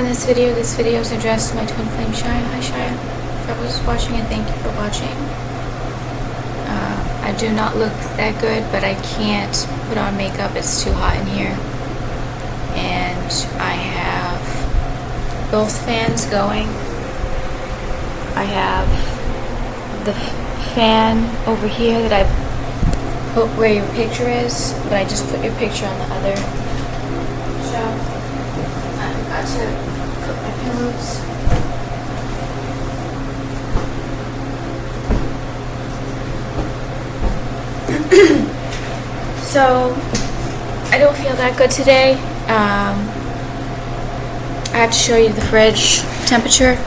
in this video is addressed to my twin flame Shia. Hi Shia. Whoever's watching, and thank you for watching. I do not look that good, but I can't put on makeup. It's too hot in here. And I have both fans going. I have the fan over here that I put where your picture is, but I just put your picture on the other shelf. I forgot to put my pillows. So I don't feel that good today. I have to show you the fridge temperature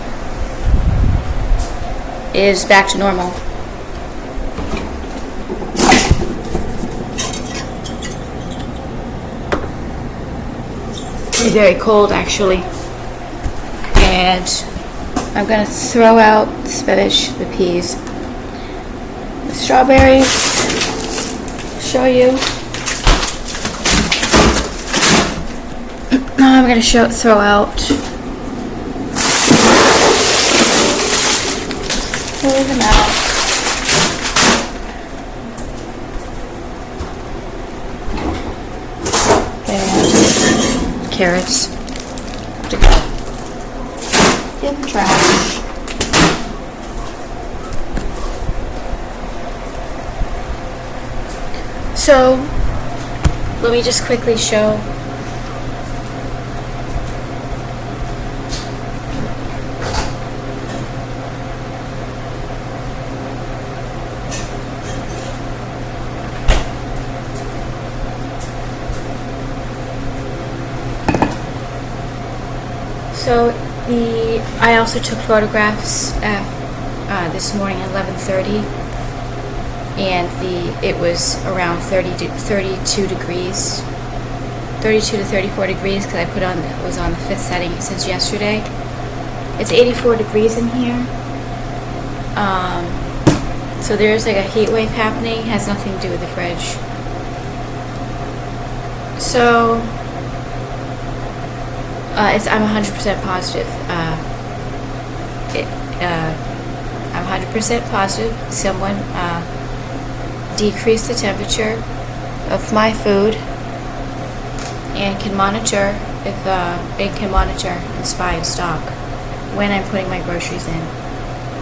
is back to normal. It's very cold actually. And I'm gonna throw out the spinach, the peas, the strawberries. Show you. Now I'm gonna throw out. Pull them out. And carrots to go in the trash. So let me just quickly show. So I also took photographs this morning at 11:30, and it was around 32 degrees, 32 to 34 degrees, because it was on the 5th setting since yesterday. It's 84 degrees in here. So there's like a heat wave happening. It has nothing to do with the fridge. So I'm 100% positive. I'm 100% positive someone decreased the temperature of my food and can monitor and spy and stalk when I'm putting my groceries in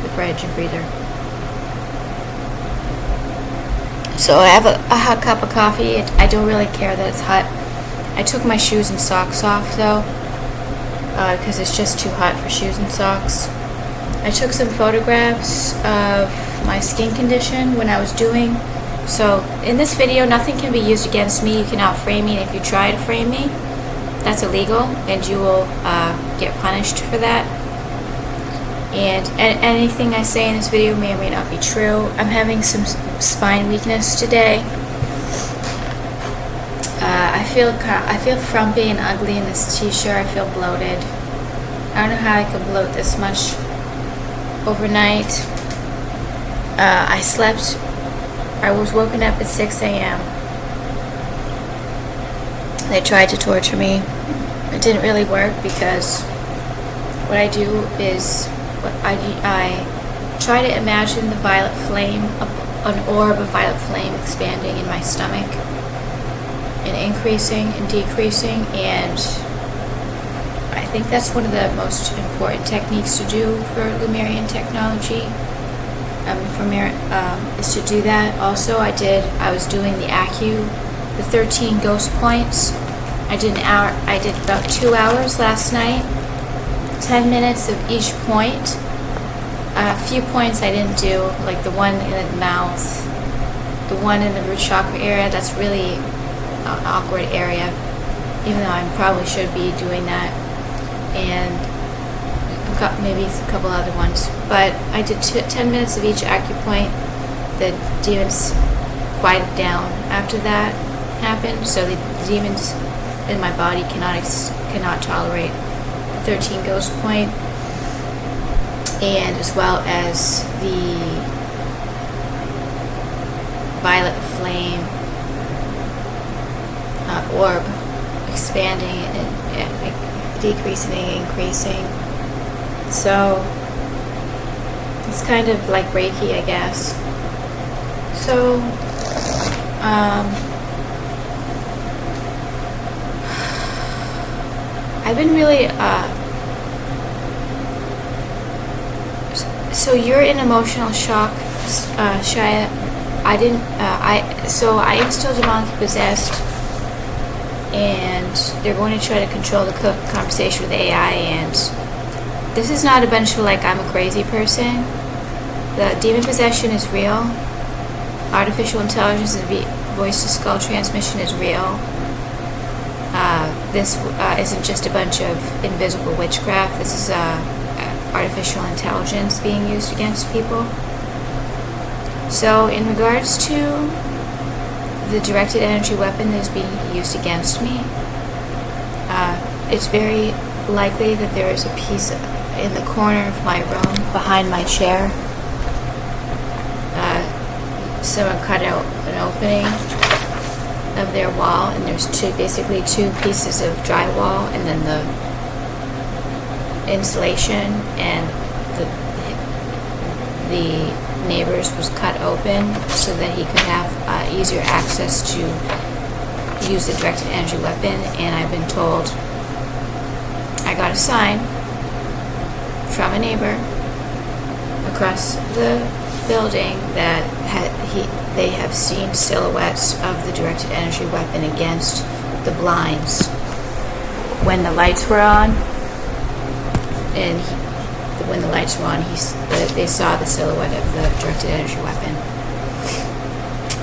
the fridge and freezer. So I have a hot cup of coffee. I don't really care that it's hot. I took my shoes and socks off though, because it's just too hot for shoes and socks. I took some photographs of my skin condition when I was doing. So in this video, nothing can be used against me. You cannot frame me, and if you try to frame me, that's illegal, and you will get punished for that. And anything I say in this video may or may not be true. I'm having some spine weakness today. I feel frumpy and ugly in this t-shirt. I feel bloated. I don't know how I could bloat this much overnight. I was woken up at 6 a.m. They tried to torture me. It didn't really work, because what I do is I try to imagine the violet flame, an orb of violet flame expanding in my stomach and increasing and decreasing, and I think that's one of the most important techniques to do for Lemurian technology. Is to do that. Also, I was doing the 13 ghost points. I did about 2 hours last night, 10 minutes of each point. A few points I didn't do, like the one in the mouth, the one in the root chakra area. That's really an awkward area, even though I probably should be doing that, and maybe a couple other ones. But I did 10 minutes of each acupoint. The demons quieted down after that happened, so the demons in my body cannot tolerate the 13 ghost point, and as well as the violet flame orb expanding and decreasing and increasing. So it's kind of like Reiki, I guess. So I've been really so you're in emotional shock, Shia. I am still demonically possessed, and they're going to try to control the conversation with AI, and this is not a bunch of like I'm a crazy person. The demon possession is real. Artificial intelligence and voice to skull transmission is real. This isn't just a bunch of invisible witchcraft. This is artificial intelligence being used against people. So in regards to the directed energy weapon that is being used against me, it's very likely that there is a piece in the corner of my room behind my chair. Someone cut out an opening of their wall, and there's basically two pieces of drywall, and then the insulation, and the neighbor's was cut open so that he could have easier access to use the directed energy weapon. And I've been told, I got a sign from a neighbor across the building that they have seen silhouettes of the directed energy weapon against the blinds when the lights were on. And when the lights were on, they saw the silhouette of the directed energy weapon.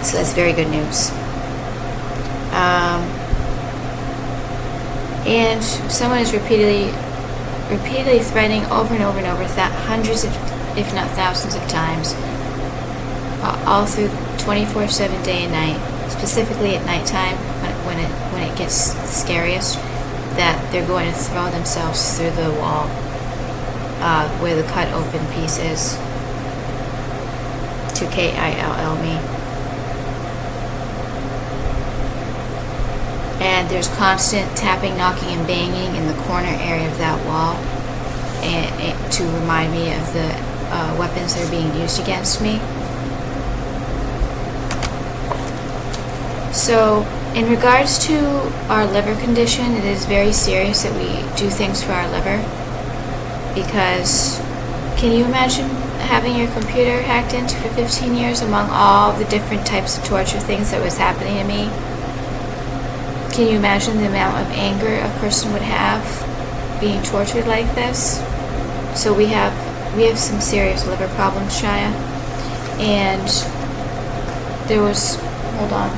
So that's very good news. And someone is repeatedly threatening over and over and over, hundreds of, if not thousands of times, all through 24/7, day and night, specifically at nighttime when it gets scariest, that they're going to throw themselves through the wall where the cut open piece is, to kill me. And there's constant tapping, knocking, and banging in the corner area of that wall, and to remind me of the weapons that are being used against me. So, in regards to our liver condition, it is very serious that we do things for our liver. Because, can you imagine having your computer hacked into for 15 years among all the different types of torture things that was happening to me? Can you imagine the amount of anger a person would have being tortured like this? So we have some serious liver problems, Shia. And there was, hold on.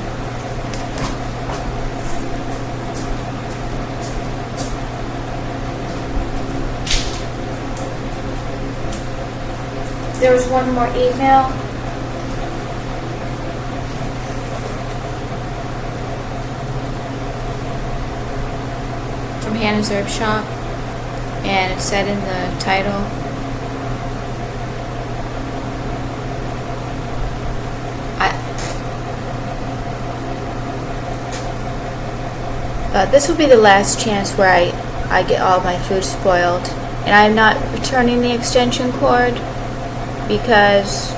There was one more email. From Hannah's Herb Shop, and it said in the title, this will be the last chance where I get all my food spoiled, and I'm not returning the extension cord. Because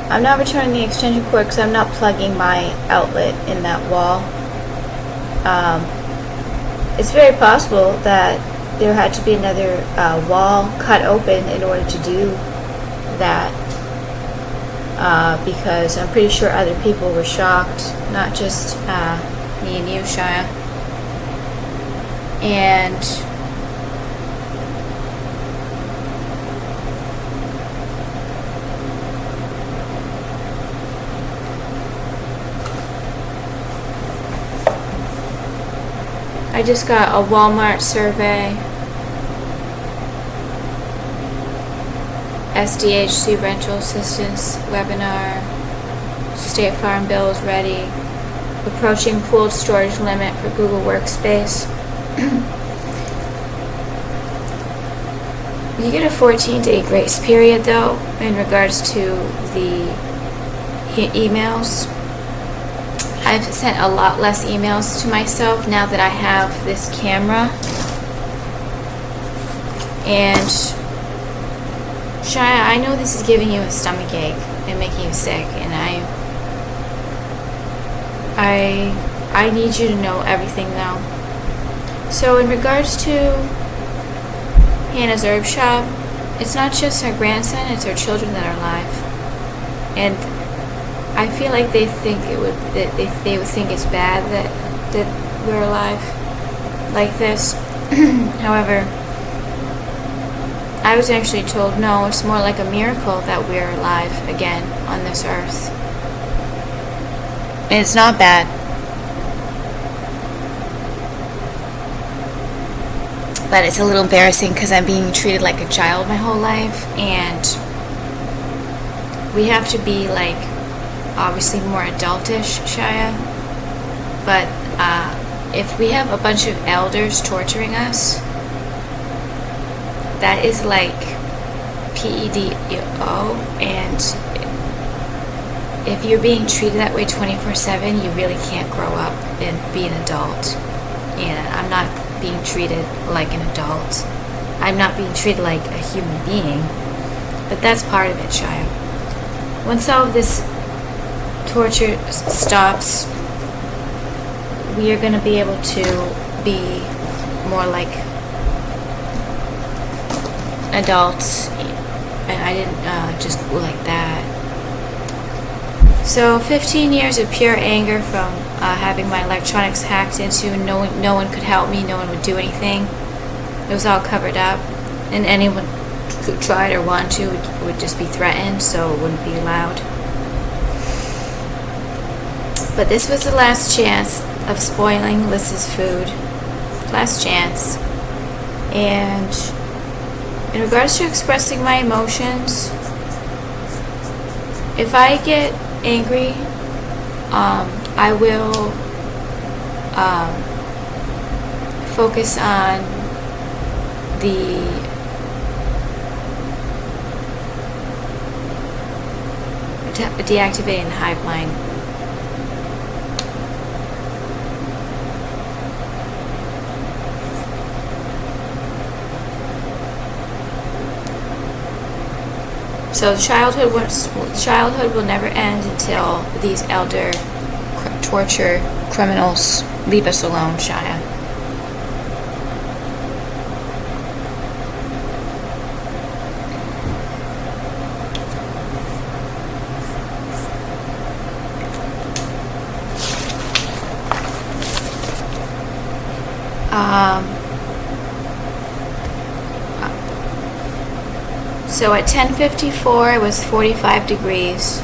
I'm not returning the extension cord because I'm not plugging my outlet in that wall. It's very possible that there had to be another wall cut open in order to do that, because I'm pretty sure other people were shocked, not just me and you, Shia. And I just got a Walmart survey, SDHC rental assistance webinar, State Farm bills ready, approaching pooled storage limit for Google Workspace. You get a 14-day grace period though in regards to the emails. I've sent a lot less emails to myself now that I have this camera And Shia, I know this is giving you a stomach ache and making you sick, and I need you to know everything now. So in regards to Hannah's herb shop, it's not just her grandson, it's her children that are alive. And I feel like they think they would think it's bad that we're alive like this. However, I was actually told no, it's more like a miracle that we're alive again on this earth. And it's not bad. But it's a little embarrassing because I'm being treated like a child my whole life, and we have to be like obviously more adultish, Shia. But if we have a bunch of elders torturing us, that is like PEDO, and if you're being treated that way 24/7, you really can't grow up and be an adult. And I'm not being treated like an adult. I'm not being treated like a human being. But that's part of it, Shia. Once all of this torture stops, we are going to be able to be more like adults. And I didn't just go like that. So 15 years of pure anger from having my electronics hacked into, no one could help me, no one would do anything. It was all covered up, and anyone who tried or wanted to would just be threatened, so it wouldn't be allowed. But this was the last chance of spoiling Alyssa's food. Last chance. And in regards to expressing my emotions, if I get angry, I will focus on the deactivating the hive mind. So childhood will never end until these elder torture criminals leave us alone, Shia. So at 10:54 it was 45 degrees,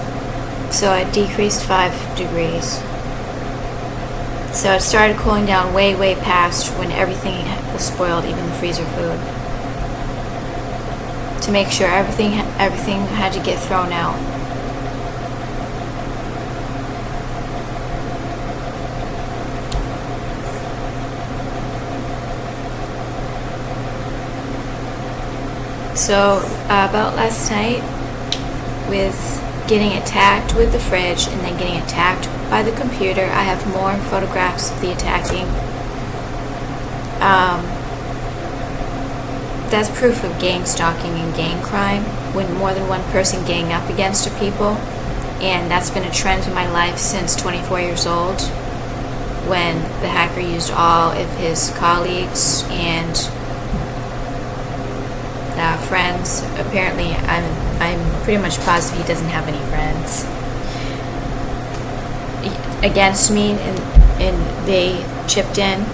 so I decreased 5 degrees. So it started cooling down way past when everything was spoiled, even the freezer food, to make sure everything had to get thrown out. So about last night, with getting attacked with the fridge and then getting attacked by the computer, I have more photographs of the attacking. That's proof of gang stalking and gang crime, when more than one person gang up against people. And that's been a trend in my life since 24 years old, when the hacker used all of his colleagues and friends. Apparently, I'm pretty much positive he doesn't have any friends against me, and they chipped in.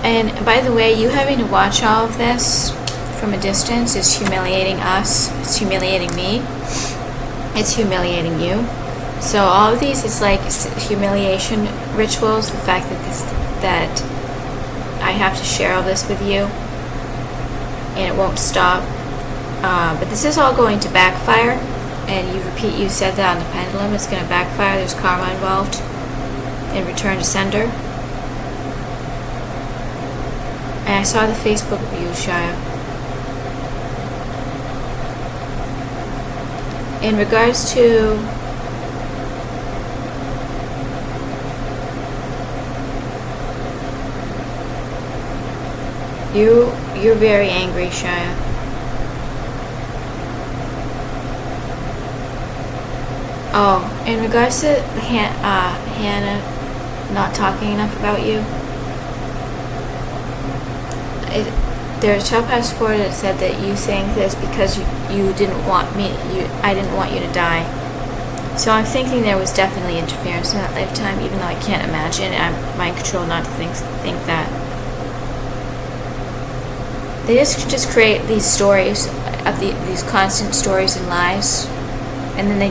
And by the way, you having to watch all of this from a distance is humiliating us. It's humiliating me. It's humiliating you. So all of these is like humiliation rituals. The fact that I have to share all this with you, and it won't stop. But this is all going to backfire, and you said that on the pendulum, it's going to backfire. There's karma involved in return to sender. And I saw the Facebook view, Shia. In regards to You're very angry, Shia. Oh, in regards to Hannah not talking enough about you, there's a child passport that said that you saying this because you didn't want me. I didn't want you to die. So I'm thinking there was definitely interference in that lifetime, even though I can't imagine. I'm mind controlled not to think that. They just create these stories of these constant stories and lies, and then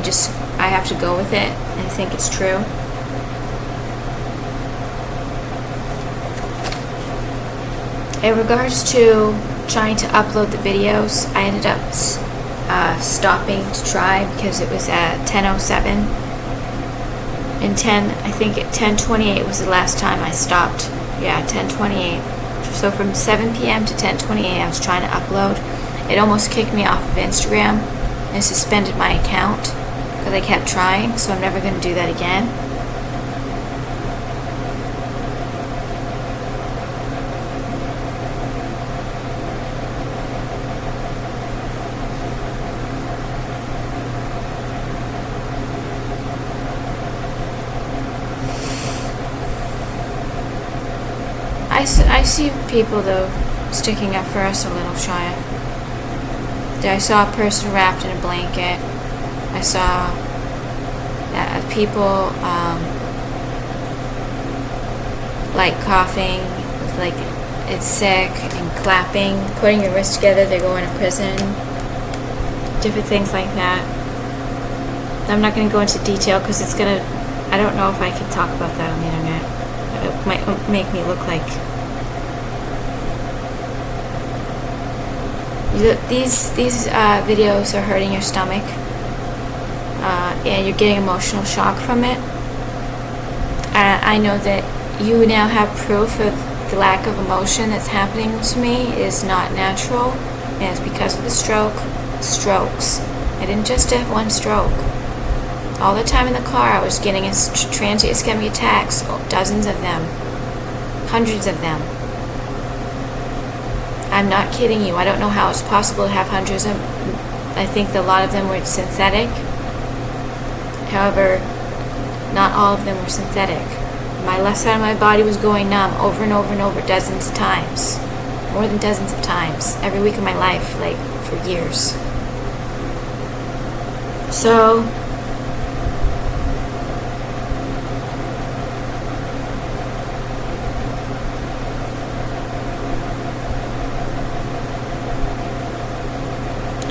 I have to go with it and think it's true. In regards to trying to upload the videos, I ended up stopping to try because it was at 10:07. And I think at 10:28 was the last time I stopped. Yeah, 10:28. So from 7 p.m. to 10:28, I was trying to upload. It almost kicked me off of Instagram and suspended my account because I kept trying, so I'm never going to do that again. I see people, though, sticking up for us a little, Shia. I saw a person wrapped in a blanket. I saw people, like coughing, like it's sick, and clapping, putting your wrists together, they're going to prison. Different things like that. I'm not going to go into detail because I don't know if I can talk about that on the internet. It might make me look like these videos are hurting your stomach, and you're getting emotional shock from it. I know that you now have proof of the lack of emotion that's happening to me is not natural, and it's because of the strokes. I didn't just have one stroke. All the time in the car, I was getting transient ischemic attacks, dozens of them, hundreds of them. I'm not kidding you. I don't know how it's possible to have hundreds of them. I think that a lot of them were synthetic. However, not all of them were synthetic. My left side of my body was going numb over and over and over dozens of times. More than dozens of times. Every week of my life, like for years. So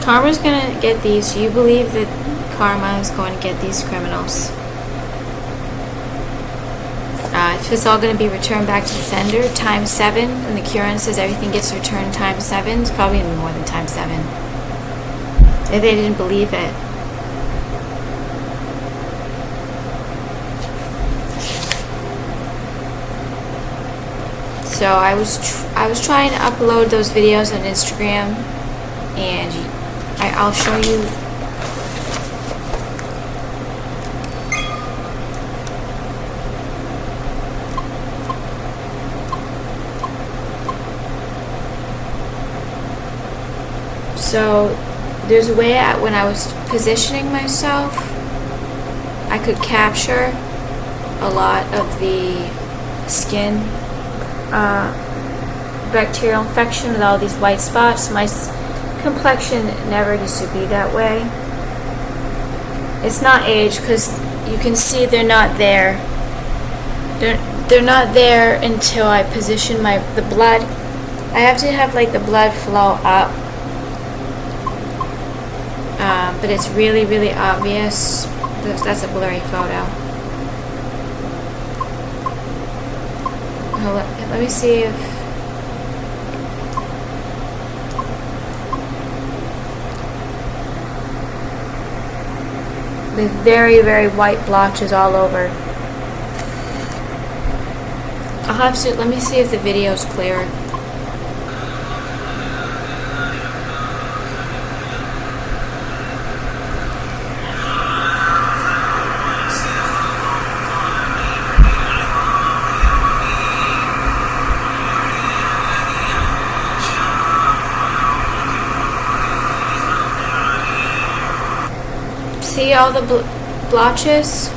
karma's gonna get these. You believe that karma is going to get these criminals. If it's all going to be returned back to the sender, times 7, and the Quran says everything gets returned times 7, it's probably even more than times 7. If they didn't believe it. So I was trying to upload those videos on Instagram, and I'll show you. So there's a way when I was positioning myself, I could capture a lot of the skin bacterial infection with all these white spots. My complexion never used to be that way. It's not age because you can see they're not there. They're not there until I position the blood. I have to have like the blood flow up. But it's really, really obvious. That's a blurry photo. Let me see if there's very, very white blotches all over. Let me see if the video's clear. all the blotches?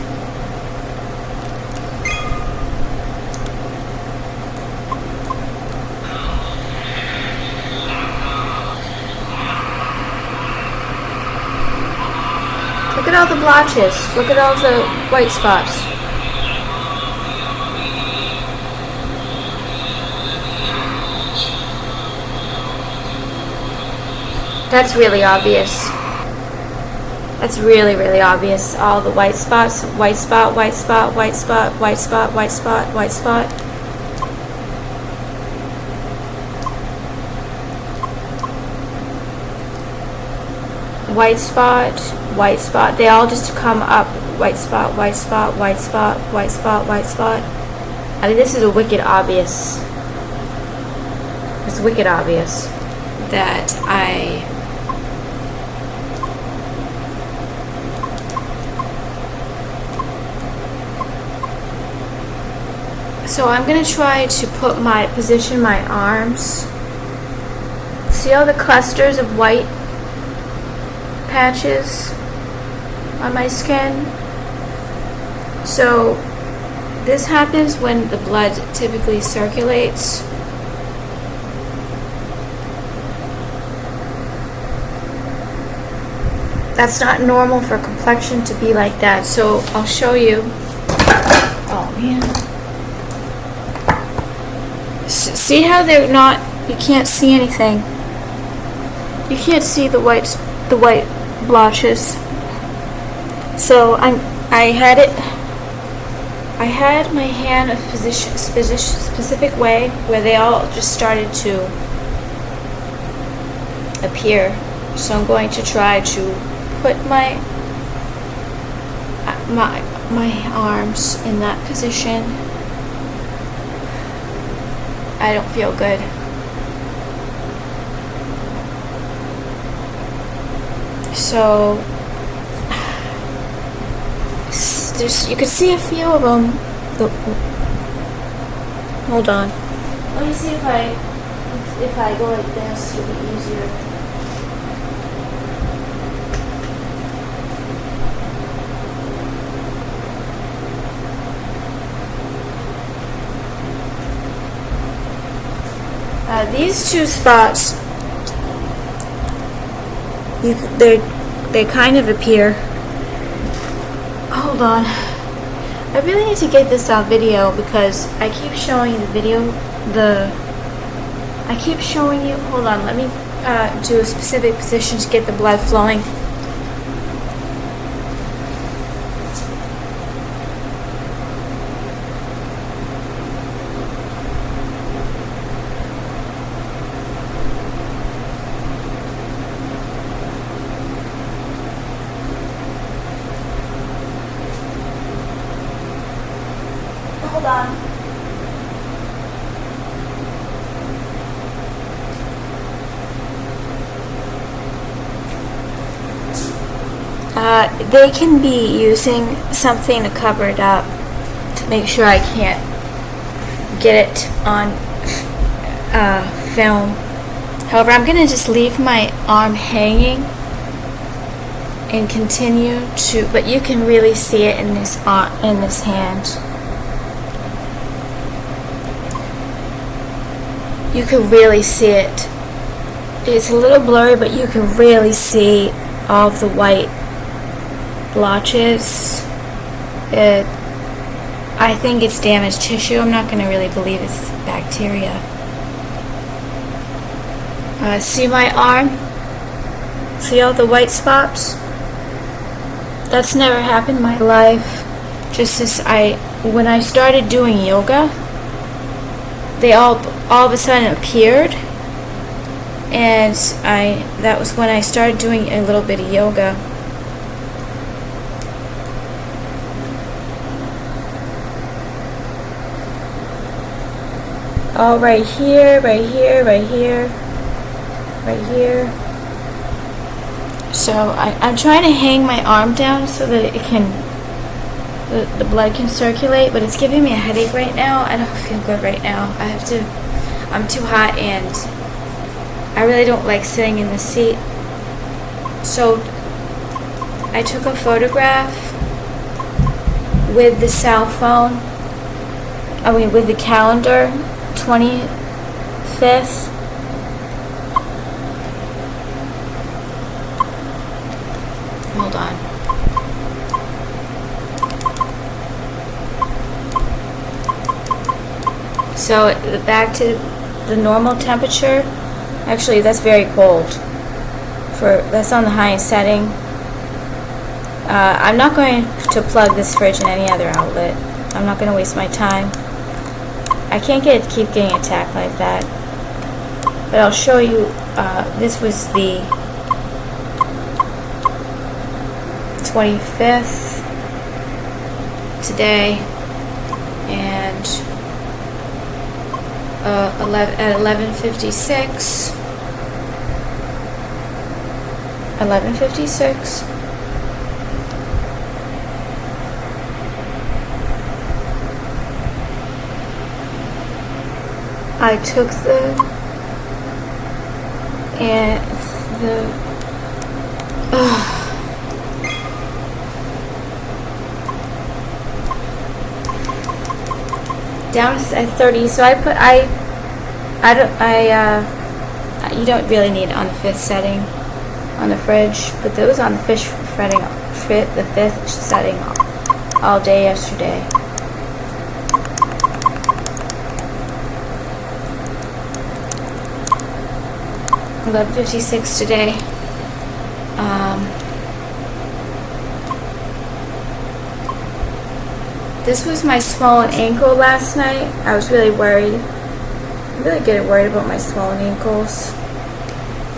Look at all the blotches. Look at all the white spots. That's really obvious. That's really, really obvious. All the white spots, white spot, white spot, white spot, white spot, white spot, white spot. White spot, white spot. They all just come up. White spot, white spot, white spot, white spot, white spot. I mean, this is a wicked obvious. It's wicked obvious that So I'm going to try to position my arms. See all the clusters of white patches on my skin? So this happens when the blood typically circulates. That's not normal for complexion to be like that. So I'll show you. Oh man. See how they're not, you can't see anything. You can't see the white blotches. So I had my hand a specific way where they all just started to appear. So I'm going to try to put my arms in that position. I don't feel good. So you can see a few of them. Hold on. Let me see if I go like this, it'll be easier. These two spots, they kind of appear. Hold on. I really need to get this on video because I keep showing you the video. I keep showing you. Hold on. Let me do a specific position to get the blood flowing. Hold on. They can be using something to cover it up to make sure I can't get it on film. However, I'm going to just leave my arm hanging and continue to, but you can really see it in this hand. You can really see it. It's a little blurry, but you can really see all of the white blotches. I think it's damaged tissue. I'm not going to really believe it's bacteria. See my arm? See all the white spots? That's never happened in my life. Just as when I started doing yoga, they all of a sudden appeared, and that was when I started doing a little bit of yoga. All right here, right here, right here, right here. So I'm trying to hang my arm down so that it can, the blood can circulate, but it's giving me a headache right now. I don't feel good right now. I'm too hot, and I really don't like sitting in the seat. So I took a photograph with the cell phone, with the calendar, 25th. Hold on. So back to the normal temperature. Actually, that's very cold. That's on the highest setting. I'm not going to plug this fridge in any other outlet. I'm not going to waste my time. I can't keep getting attacked like that. But I'll show you. This was the 25th today, and at 11:56. I took down at 30. So you don't really need it on the 5th setting on the fridge, but those on the the 5th setting all day yesterday. About 56 today. This was my swollen ankle last night. I was really worried. I'm really getting worried about my swollen ankles.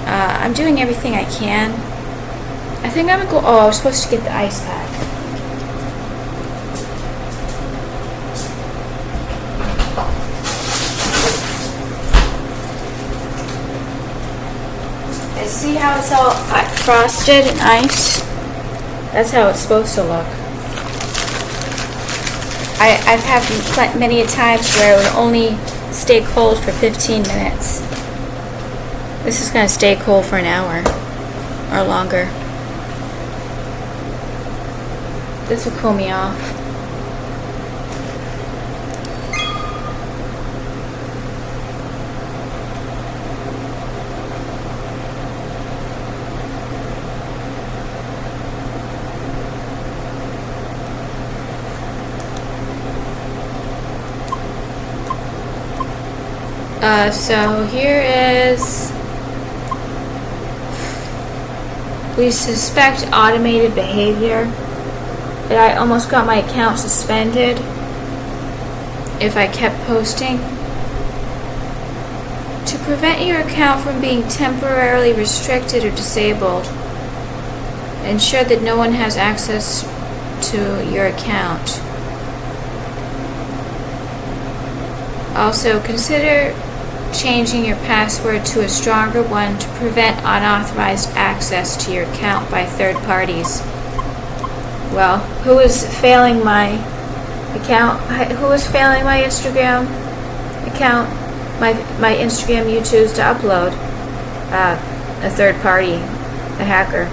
I'm doing everything I can. I think I'm gonna go. Oh, I was supposed to get the ice pack. See how it's all frosted and ice? That's how it's supposed to look. I've had many times where it would only stay cold for 15 minutes. This is going to stay cold for an hour or longer. This will cool me off. So here is, we suspect automated behavior, that I almost got my account suspended if I kept posting. To prevent your account from being temporarily restricted or disabled, ensure that no one has access to your account. Also, consider changing your password to a stronger one to prevent unauthorized access to your account by third parties. Well, who is failing my account? Who is failing my Instagram account? My Instagram YouTubes to upload? A third party, a hacker.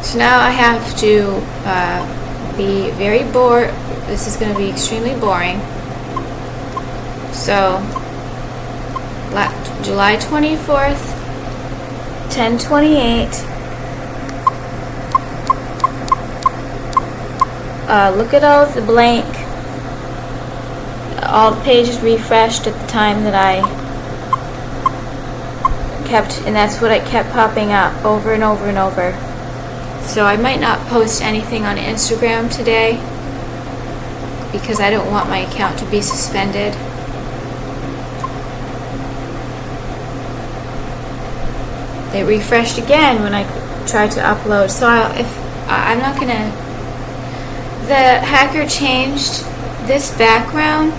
So now I have to be very bored. This is going to be extremely boring. So, July 24th, 10:28. Look at all the blank. All the pages refreshed at the time that I kept, and that's what I kept popping up over and over and over. So I might not post anything on Instagram today because I don't want my account to be suspended. It refreshed again when I tried to upload. So I'm not gonna. The hacker changed this background.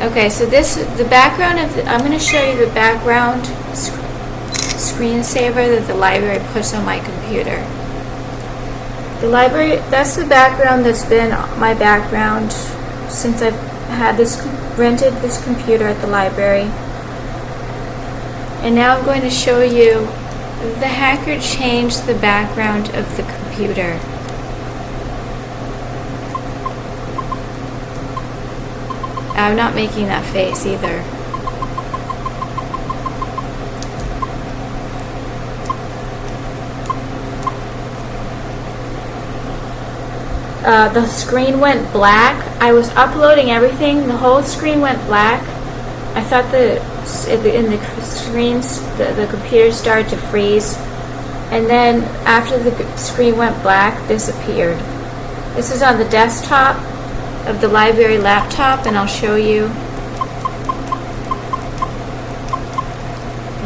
Okay, so the background of I'm gonna show you the background screensaver that the library puts on my computer. The library, that's the background that's been my background since I've had rented this computer at the library. And now I'm going to show you the hacker changed the background of the computer. I'm not making that face either. The screen went black. I was uploading everything. The whole screen went black. I thought in the screens, the computer started to freeze. And then after the screen went black, this appeared. This is on the desktop of the library laptop, and I'll show you.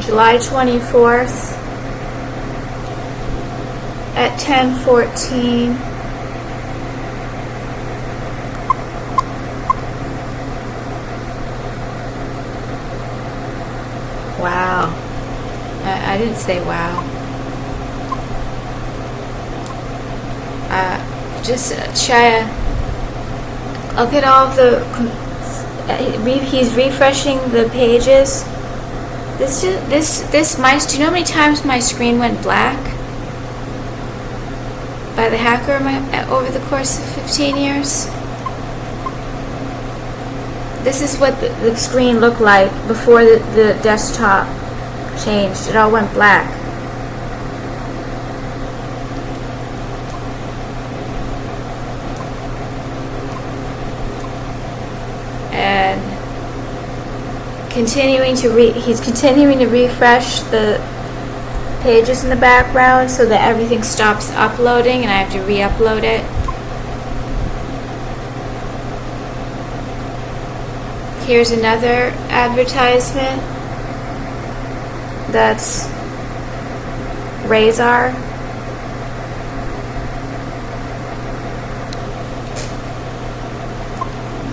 July 24th at 10:14. Wow. I didn't say wow. Just try to look at all of the. He's refreshing the pages. Do you know how many times my screen went black by the hacker over the course of 15 years? This is what the screen looked like before the desktop changed. It all went black. And he's continuing to refresh the pages in the background so that everything stops uploading and I have to re-upload it. Here's another advertisement. That's Razor.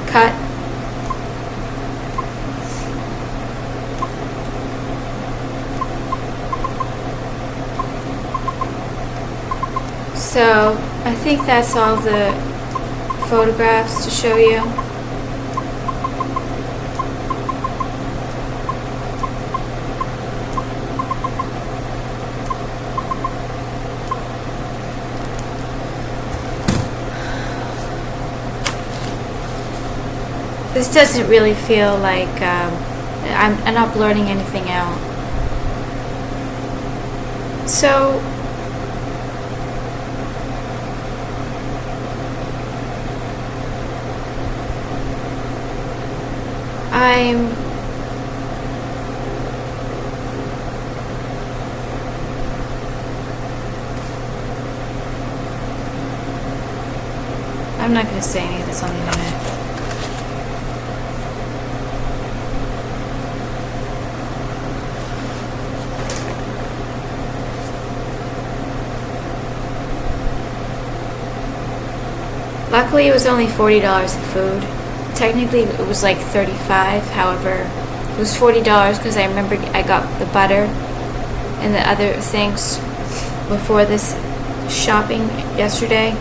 Cut. So I think that's all the photographs to show you. This doesn't really feel like I'm not blurting anything out. So I'm not going to say any of this on the internet. Luckily, it was only $40 of food. Technically, it was like $35. However, it was $40 because I remember I got the butter and the other things before this shopping yesterday.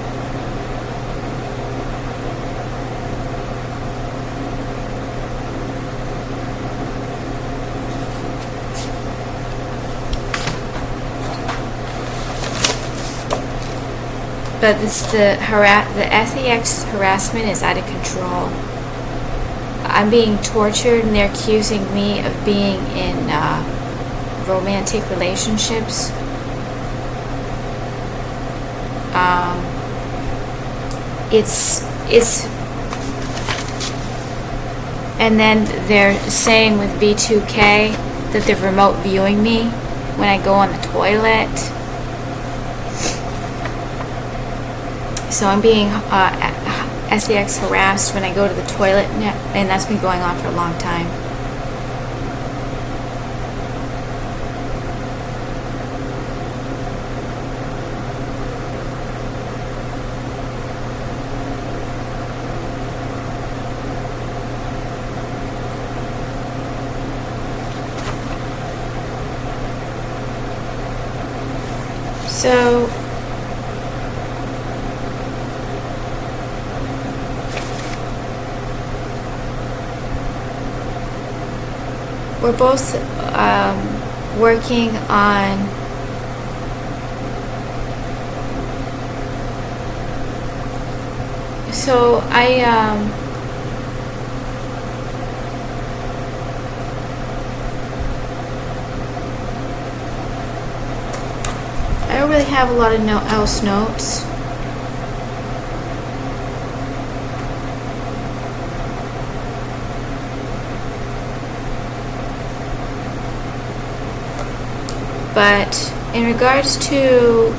But the SEX harassment is out of control. I'm being tortured, and they're accusing me of being in romantic relationships. And then they're saying with V2K that they're remote viewing me when I go on the toilet. So I'm being SEX harassed when I go to the toilet, and that's been going on for a long time. So we're both working on so I don't really have a lot of else notes. But in regards to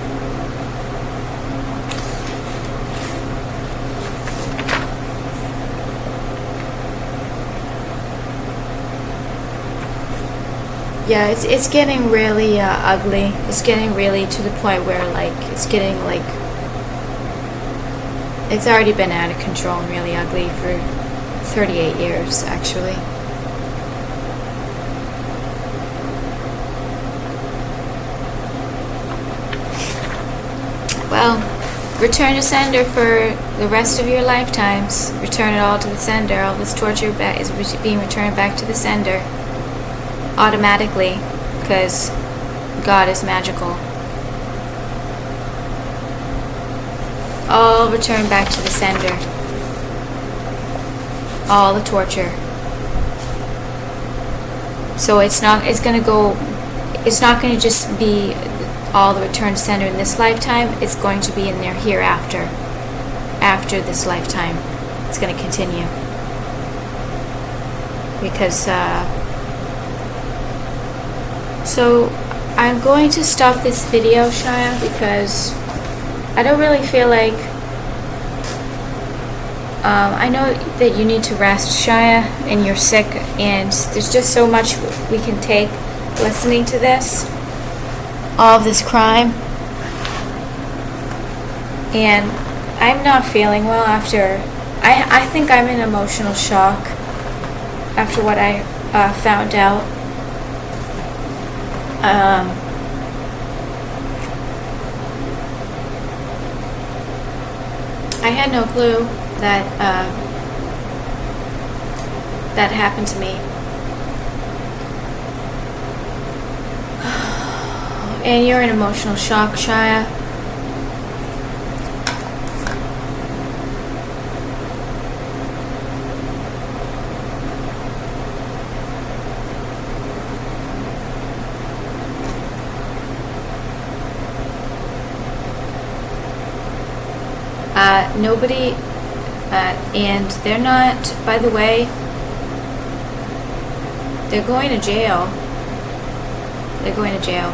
yeah, it's getting really ugly. It's getting really to the point where like it's getting like it's already been out of control and really ugly for 38 years actually. Well, return to sender for the rest of your lifetimes. Return it all to the sender. All this torture is being returned back to the sender automatically because God is magical. All returned back to the sender. All the torture. So it's not going to just be all the return to sender in this lifetime. It's going to be in there hereafter. After this lifetime. It's going to continue. Because, so I'm going to stop this video, Shia, because I don't really feel like I know that you need to rest, Shia, and you're sick, and there's just so much we can take listening to this, all of this crime, and I'm not feeling well after, I think I'm in emotional shock after what I found out. I had no clue that that happened to me. And you're in emotional shock, Shia. Nobody, and they're not, by the way, they're going to jail. They're going to jail.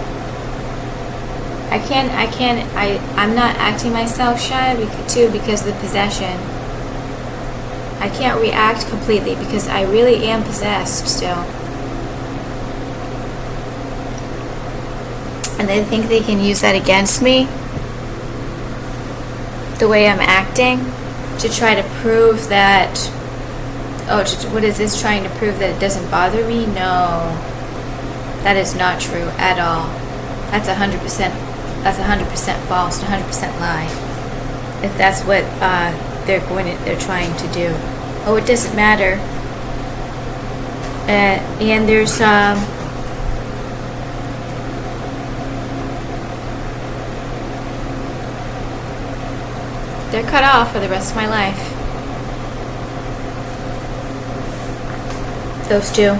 I'm not acting myself shy too because of the possession. I can't react completely because I really am possessed still. And they think they can use that against me, the way I'm acting, to try to prove that, what is this trying to prove that it doesn't bother me? No, that is not true at all. That's 100% false, 100% lie. If that's what they're trying to do. Oh, it doesn't matter. And there's they're cut off for the rest of my life. Those two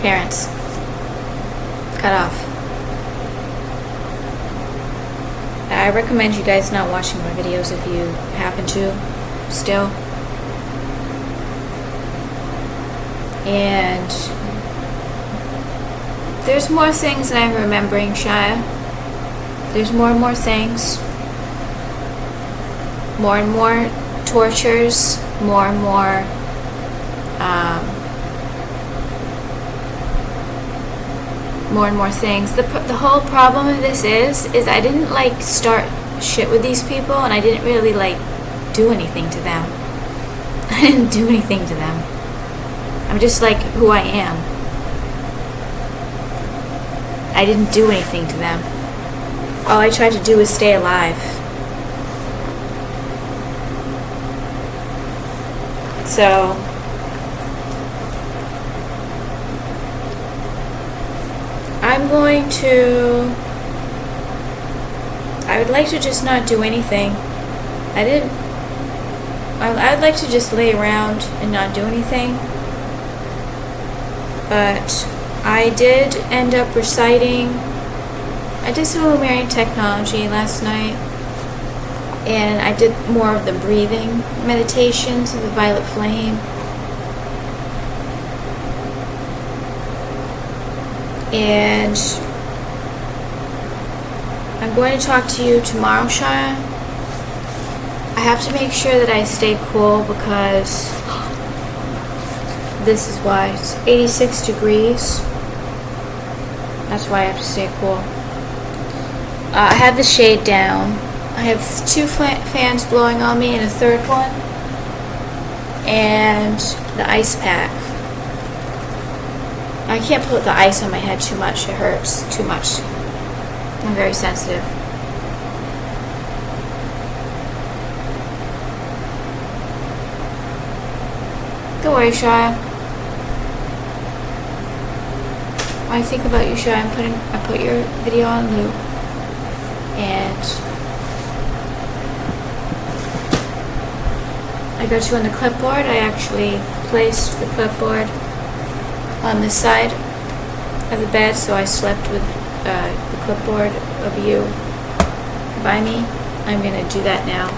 parents cut off. I recommend you guys not watching my videos if you happen to still. And there's more things that I'm remembering, Shia. There's more and more things. More and more tortures, more and more things. The whole problem of this is I didn't like start shit with these people, and I didn't really like do anything to them. I didn't do anything to them. I'm just like who I am. I didn't do anything to them. All I tried to do was stay alive. So I would like to just not do anything. I'd like to just lay around and not do anything. But I did end up reciting. I did some Lumerian technology last night. And I did more of the breathing meditations of the violet flame. And I'm going to talk to you tomorrow, Shia. I have to make sure that I stay cool because this is why. It's 86 degrees. That's why I have to stay cool. I have the shade down. I have 2 fans blowing on me and a third one. And the ice pack. I can't put the ice on my head too much. It hurts too much. I'm very sensitive. Don't worry, Shia. When I think about you, Shia, I put your video on loop, and I got you on the clipboard. I actually placed the clipboard on the side of the bed, so I slept with the clipboard of you by me. I'm going to do that now.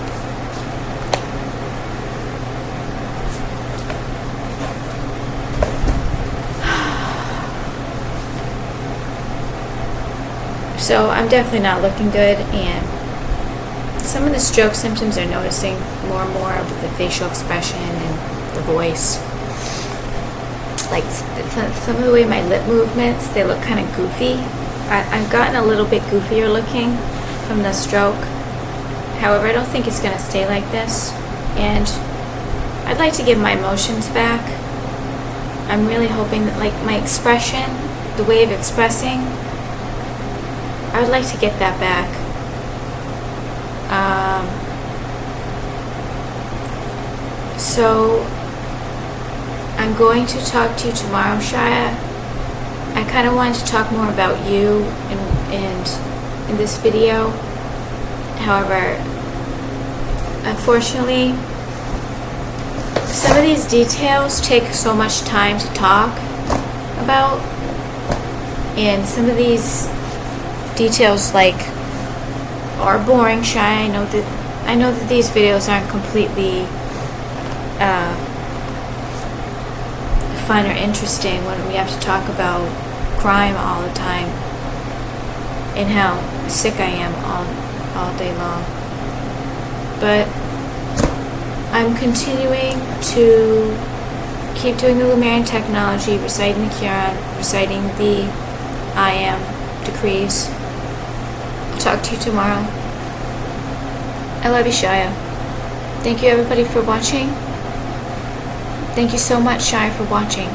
So I'm definitely not looking good, and some of the stroke symptoms are noticing more and more with the facial expression and the voice. Like some of the way my lip movements, they look kind of goofy. I've gotten a little bit goofier looking from the stroke. However, I don't think it's going to stay like this. And I'd like to get my emotions back. I'm really hoping that, like, my expression, the way of expressing, I would like to get that back. So I'm going to talk to you tomorrow, Shia. I kind of wanted to talk more about you in this video. However, unfortunately, some of these details take so much time to talk about, and some of these details are boring, Shia. I know that these videos aren't completely fun or interesting when we have to talk about crime all the time and how sick I am all day long. But I'm continuing to keep doing the Lumerian technology, reciting the Quran, reciting the I am decrees. I'll talk to you tomorrow. I love you, Shia. Thank you, everybody, for watching. Thank you so much, Shia, for watching.